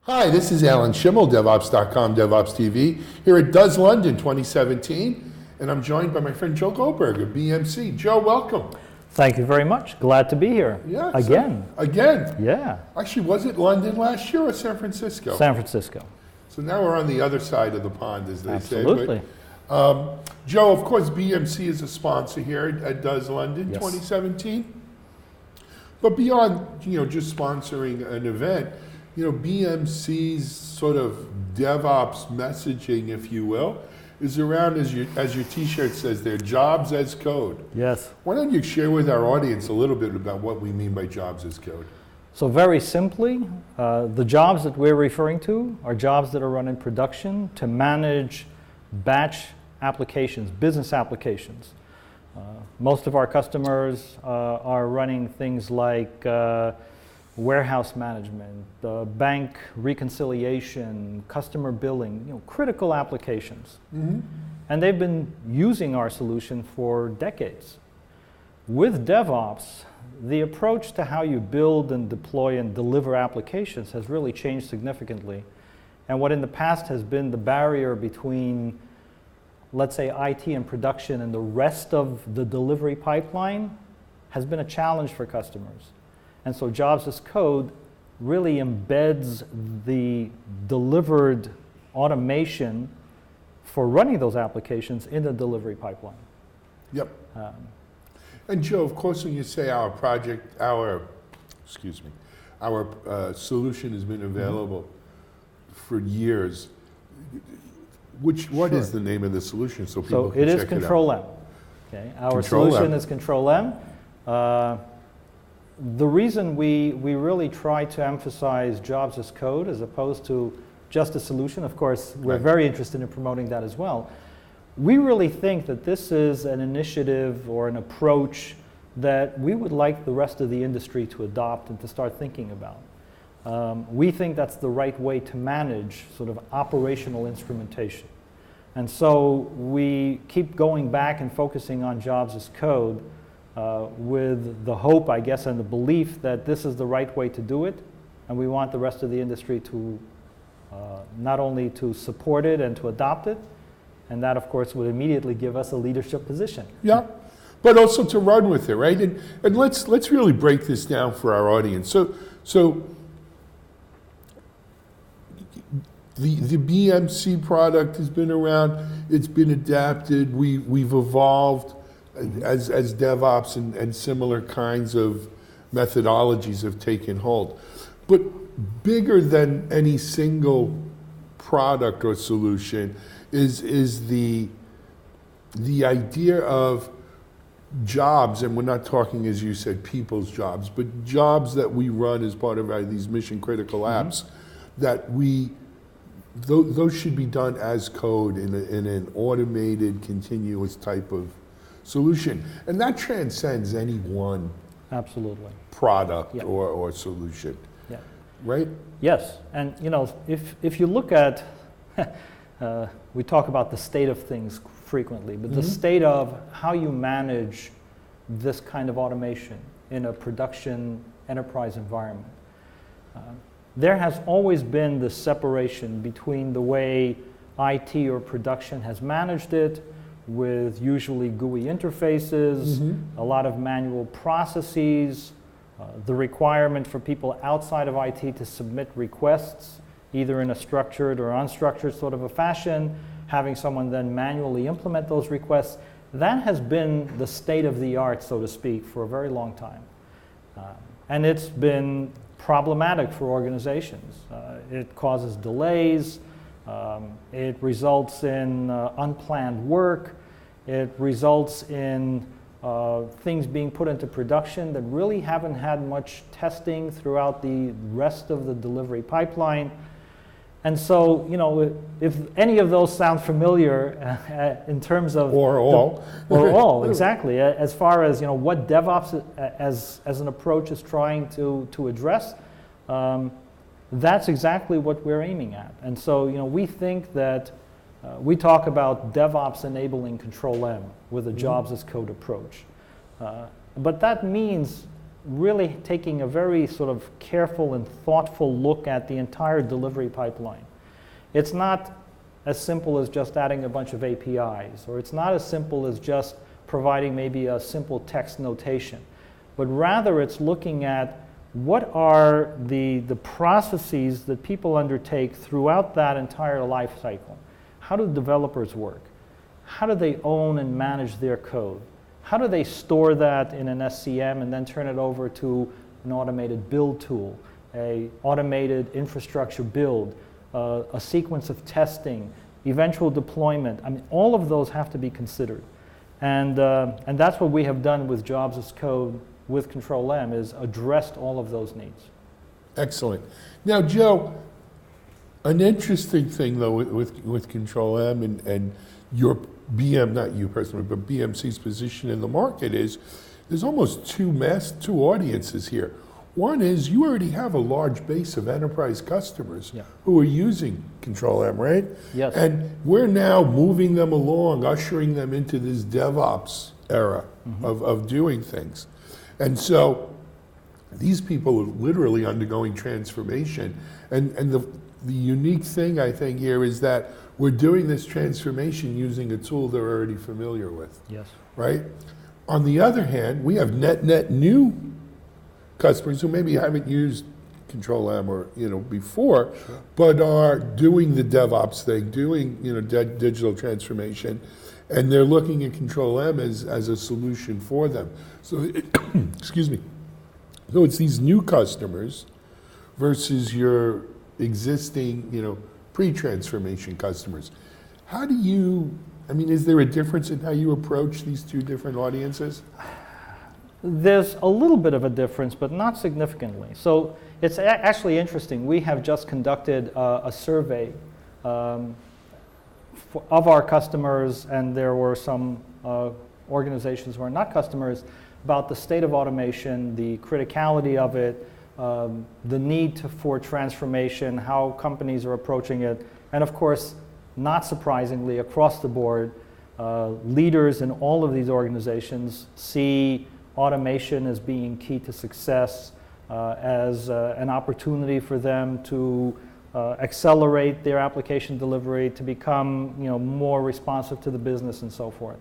Hi, this is Alan Schimmel, DevOps.com, DevOps TV, here at Does London 2017, and I'm joined by my friend Joe Goldberg of BMC. Joe, welcome. Thank you very much. Glad to be here. Yeah. Again. Again? Yeah. Actually, was it London last year or San Francisco? San Francisco. So now we're on the other side of the pond, as they Absolutely. say. But, Joe, of course, BMC is a sponsor here at Does London 2017. But beyond, just sponsoring an event, BMC's sort of DevOps messaging, if you will, is around, as your t-shirt says there, jobs as code. Yes. Why don't you share with our audience a little bit about what we mean by jobs as code? So very simply, the jobs that we're referring to are jobs that are run in production to manage batch applications, business applications. Most of our customers are running things like warehouse management, bank reconciliation, customer billing, critical applications. Mm-hmm. And they've been using our solution for decades. With DevOps, the approach to how you build and deploy and deliver applications has really changed significantly. And what in the past has been the barrier between, let's say, IT and production and the rest of the delivery pipeline has been a challenge for customers. And so jobs as code really embeds the delivered automation for running those applications in the delivery pipeline. Yep. And Joe, of course, when you say our solution has been available for years, what is the name of the solution so people can check it out? So it is Control-M. Okay, our solution is Control-M. The reason we really try to emphasize jobs as code as opposed to just a solution, of course, we're very interested in promoting that as well. We really think that this is an initiative or an approach that we would like the rest of the industry to adopt and to start thinking about. We think that's the right way to manage sort of operational instrumentation. And so we keep going back and focusing on jobs as code with the hope, I guess, and the belief that this is the right way to do it, and we want the rest of the industry to not only to support it and to adopt it, and that, of course, would immediately give us a leadership position. Yeah, but also to run with it, right? And let's really break this down for our audience. So the BMC product has been around, it's been adapted, we've evolved as DevOps and similar kinds of methodologies have taken hold. But bigger than any single product or solution is the idea of jobs, and we're not talking, as you said, people's jobs, but jobs that we run as part of these mission critical apps, that those should be done as code in an automated, continuous type of solution. And that transcends any one product or solution. Yeah. Right? Yes. And if you look at we talk about the state of things frequently, but the state of how you manage this kind of automation in a production enterprise environment. There has always been this separation between the way IT or production has managed it, with usually GUI interfaces, a lot of manual processes, the requirement for people outside of IT to submit requests, either in a structured or unstructured sort of a fashion, having someone then manually implement those requests. That has been the state of the art, so to speak, for a very long time. And it's been problematic for organizations. It causes delays. It results in unplanned work. It results in things being put into production that really haven't had much testing throughout the rest of the delivery pipeline. And so, if any of those sound familiar in terms of... Or all, exactly. As far as, what DevOps as an approach is trying to address, that's exactly what we're aiming at. And so, we think that we talk about DevOps enabling Control-M with a jobs as code approach. But that means really taking a very sort of careful and thoughtful look at the entire delivery pipeline. It's not as simple as just adding a bunch of APIs, or it's not as simple as just providing maybe a simple text notation, but rather it's looking at what are the processes that people undertake throughout that entire life cycle. How do developers work? How do they own and manage their code? How do they store that in an SCM and then turn it over to an automated build tool, a automated infrastructure build, a sequence of testing, eventual deployment? I mean, all of those have to be considered. And that's what we have done with Jobs as Code with Control-M, is addressed all of those needs. Excellent. Now, Joe, an interesting thing though with Control-M and your not you personally, but BMC's position in the market is there's almost two audiences here. One is you already have a large base of enterprise customers who are using Control-M, right? Yes. And we're now moving them along, ushering them into this DevOps era of doing things. And so these people are literally undergoing transformation. And the unique thing I think here is that we're doing this transformation using a tool they're already familiar with. Yes. Right? On the other hand, we have net new customers who maybe haven't used Control-M or before, but are doing the DevOps thing, doing digital transformation, and they're looking at Control-M as a solution for them. So, excuse me. So it's these new customers versus your existing, pre-transformation customers. How do you? Is there a difference in how you approach these two different audiences? There's a little bit of a difference, but not significantly. So it's actually interesting. We have just conducted a survey of our customers, and there were some organizations who are not customers, about the state of automation, the criticality of it, the need for transformation, how companies are approaching it, and of course, not surprisingly, across the board, leaders in all of these organizations see automation as being key to success, as an opportunity for them to accelerate their application delivery, to become more responsive to the business and so forth.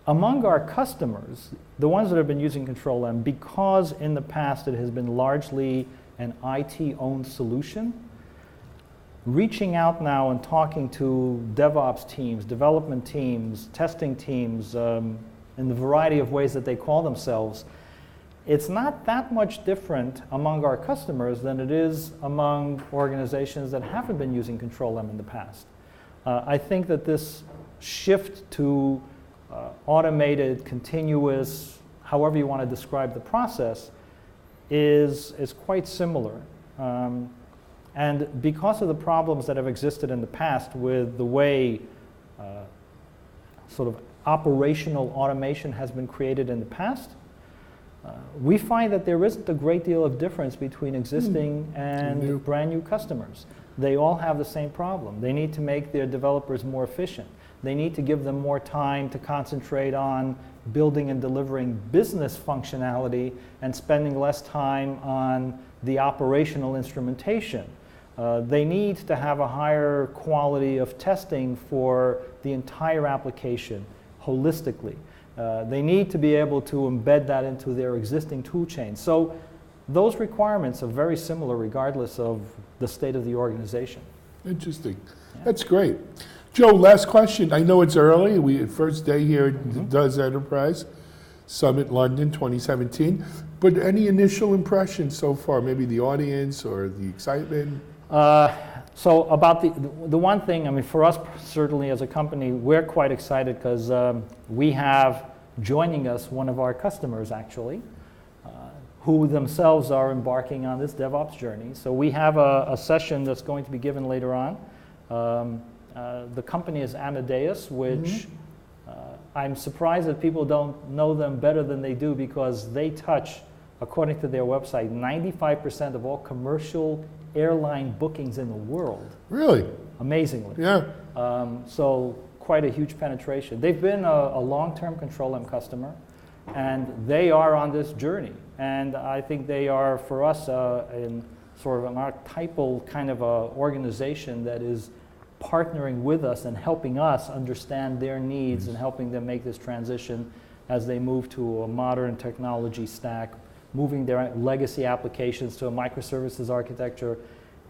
Among our customers, the ones that have been using Control-M, because in the past it has been largely an IT-owned solution, reaching out now and talking to DevOps teams, development teams, testing teams, in the variety of ways that they call themselves, it's not that much different among our customers than it is among organizations that haven't been using Control-M in the past. I think that this shift to automated, continuous, however you want to describe the process, is quite similar. And because of the problems that have existed in the past with the way sort of operational automation has been created in the past, we find that there isn't a great deal of difference between existing and brand new customers. They all have the same problem. They need to make their developers more efficient. They need to give them more time to concentrate on building and delivering business functionality and spending less time on the operational instrumentation. They need to have a higher quality of testing for the entire application holistically. They need to be able to embed that into their existing tool chain. So those requirements are very similar regardless of the state of the organization. Interesting. Yeah. That's great. Joe, last question. I know it's early. First day here at Does Enterprise Summit London 2017. But any initial impressions so far? Maybe the audience or the excitement? So about the one thing, for us certainly as a company, we're quite excited because we have joining us one of our customers actually, who themselves are embarking on this DevOps journey. So we have a session that's going to be given later on. The company is Amadeus, which I'm surprised that people don't know them better than they do, because they touch, according to their website, 95% of all commercial airline bookings in the world. Really? Amazingly. Yeah. So quite a huge penetration. They've been a long-term Control-M customer. And they are on this journey. And I think they are, for us, in sort of an archetypal kind of a organization that is partnering with us and helping us understand their needs and helping them make this transition as they move to a modern technology stack, moving their legacy applications to a microservices architecture,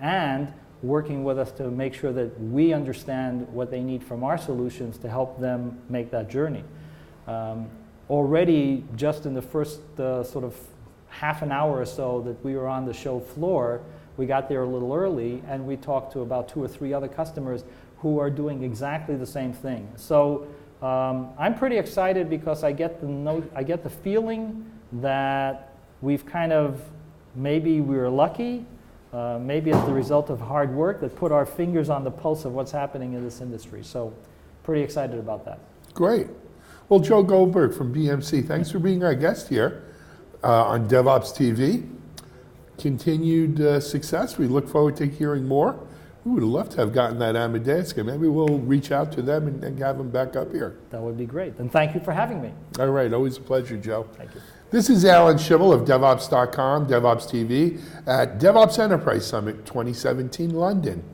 and working with us to make sure that we understand what they need from our solutions to help them make that journey. Already, just in the first sort of half an hour or so that we were on the show floor, we got there a little early, and we talked to about 2 or 3 other customers who are doing exactly the same thing. So I'm pretty excited because I get the feeling that we've kind of, maybe we were lucky, maybe it's the result of hard work that put our fingers on the pulse of what's happening in this industry. So pretty excited about that. Great. Well, Joe Goldberg from BMC, thanks for being our guest here on DevOps TV. Continued success. We look forward to hearing more. We would love to have gotten that Amadeus guy. Maybe we'll reach out to them and have them back up here. That would be great. And thank you for having me. All right. Always a pleasure, Joe. Thank you. This is Alan Schimmel of DevOps.com, DevOps TV, at DevOps Enterprise Summit 2017, London.